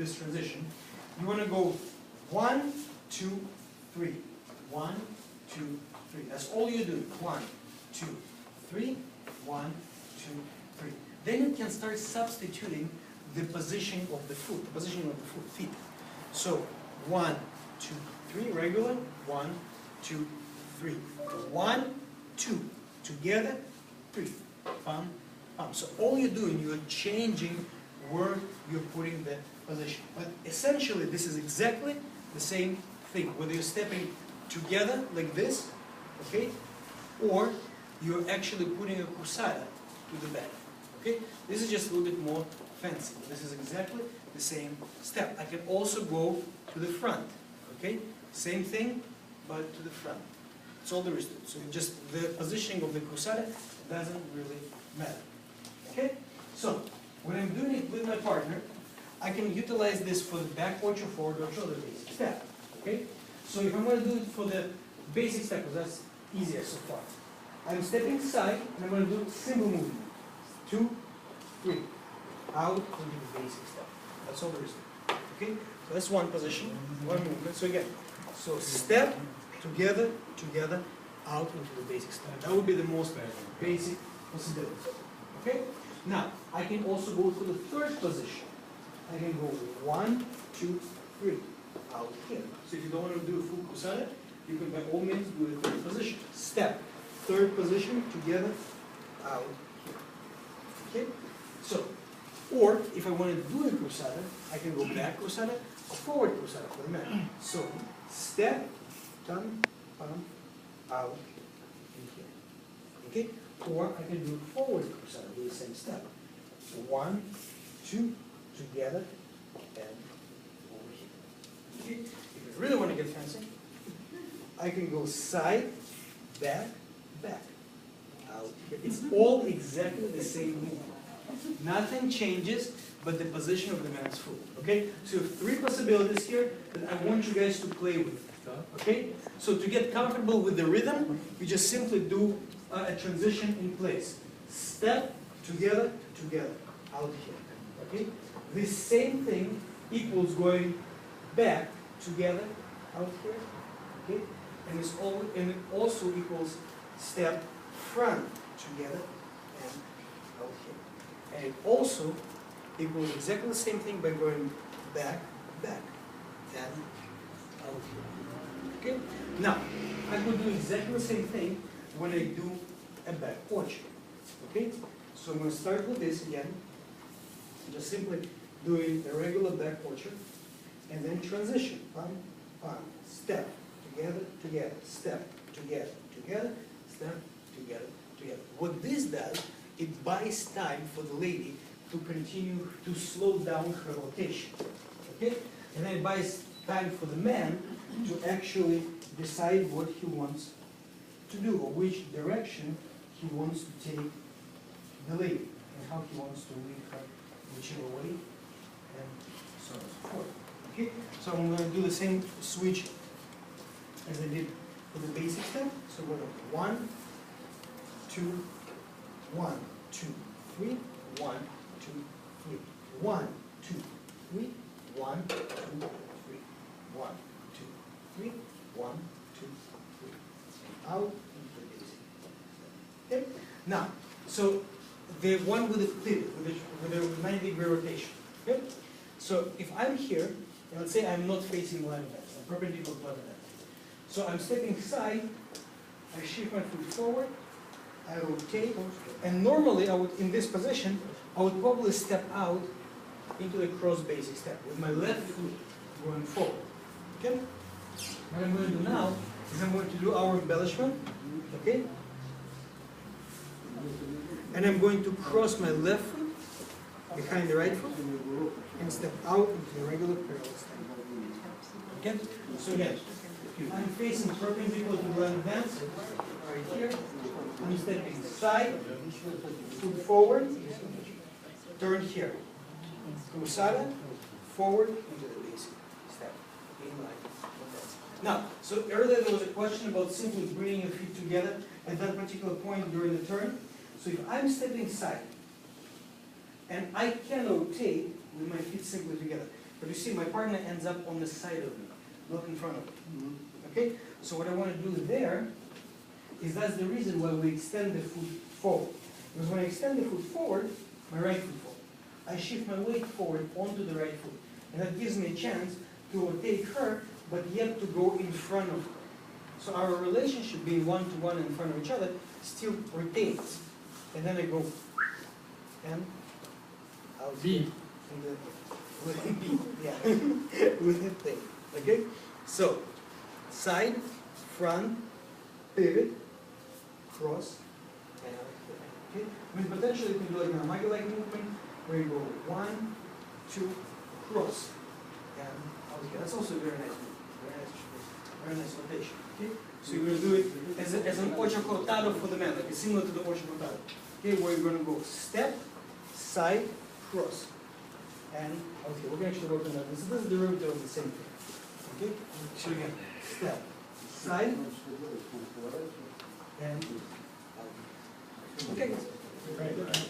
this transition, you want to go 1, 2, 3. 1, 2, 3. That's all you do. 1, 2, 3. 1, 2, 3. Then you can start substituting the position of the foot, feet. So 1, 2, 3, regular. 1, 2, 3. 1, 2, together, 3. Pam, pam. So all you're doing, you're changing where you're putting the position. But essentially, this is exactly the same thing. Whether you're stepping together like this, okay, or you're actually putting a cruzada to the back. Okay, this is just a little bit more fancy. This is exactly the same step. I can also go to the front. Okay, same thing, but to the front. That's all there is to it. So just the positioning of the cruzada doesn't really matter. Okay, so when I'm doing it with my partner, I can utilize this for the back watch or forward watch or the basic step. Okay, so if I'm going to do it for the basic step, because that's easier so far, I'm stepping side and I'm going to do simple movement. 2, 3, out into the basic step. That's all there is to it. Okay, so that's one position, one movement. So again, so step together, together, out into the basic step. That would be the most basic possibility. Okay, now I can also go to the third position. I can go 1, 2, 3, out here. So if you don't want to do a full cruzada, you can by all means do the third position. Step, third position, together, out here. Okay? So, or if I want to do a cruzada, I can go back cruzada or forward cruzada for the man. So, step, turn, palm, out, in here. Okay? Or I can do forward cruzada, do the same step. So 1, 2, together, and over here. Okay? If I really want to get fancy, I can go side, back, back, out here. It's all exactly the same movement. Nothing changes but the position of the man's foot. Okay? So you have 3 possibilities here that I want you guys to play with. Okay? So to get comfortable with the rhythm, you just simply do a transition in place. Step, together, together, out here. Okay? This same thing equals going back, together, out here. Okay? And it also equals step front, together, and out here. And it also equals exactly the same thing by going back, back, and out here. Okay? Now, I could do exactly the same thing when I do a back porch. Okay? So I'm going to start with this again. Just simply doing a regular back portrait, and then transition. Palm, palm, step, together, together, step, together, together, step, together, together. What this does, it buys time for the lady to continue to slow down her rotation. Okay? And then it buys time for the man to actually decide what he wants to do, or which direction he wants to take the lady, and how he wants to lead her whichever way, and so on and so forth. Okay? So I'm going to do the same switch as I did for the basic step. So we're going to 1, 2, 1, 2, 3, 1, 2, 3, 1, 2, 3, 1, 2, 3, 1, 2, 3, 1, 2, 3, out into the basic. Okay? Now, so the one with the pivot, with a 90-degree rotation. Okay? So if I'm here, and let's say I'm not facing line of Veince, I'm perpendicular to line of Veince. So I'm stepping side, I shift my foot forward, I rotate, and normally I would, in this position, I would probably step out into the cross basic step with my left foot going forward. Okay? What I'm going to do now is I'm going to do our embellishment. Okay? And I'm going to cross my left foot behind the right foot and step out into the regular parallel step. Okay? So again, I'm facing perpendicular to the line of Veince, right here. I'm stepping side, foot forward, turn here. Cruzada, forward into the basic step. In line with Veince. Now, so earlier there was a question about simply bringing your feet together at that particular point during the turn. So if I'm stepping side, and I can rotate with my feet simply together. But you see, my partner ends up on the side of me, not in front of me. Okay? So what I want to do there is that's the reason why we extend the foot forward. Because when I extend the foot forward, my right foot forward, I shift my weight forward onto the right foot. And that gives me a chance to rotate her, but yet to go in front of her. So our relationship being one-to-one in front of each other still retains. And then I go, and I'll B. With the B, yeah, with the thing, okay? So, side, front, pivot, cross, and out, okay? I mean, potentially you can do like an Michael-like movement, where you go 1, 2, cross, and out here. That's also a very nice movement, very nice rotation, okay? So you're going to do it as an ocho cortado for the man, like it's similar to the ocho cortado, okay? Where you're going to go step, side, cross. And, okay, we're going to actually work on that. This is the derivative of the same thing. Okay? So again, step, side, and out. Okay, right.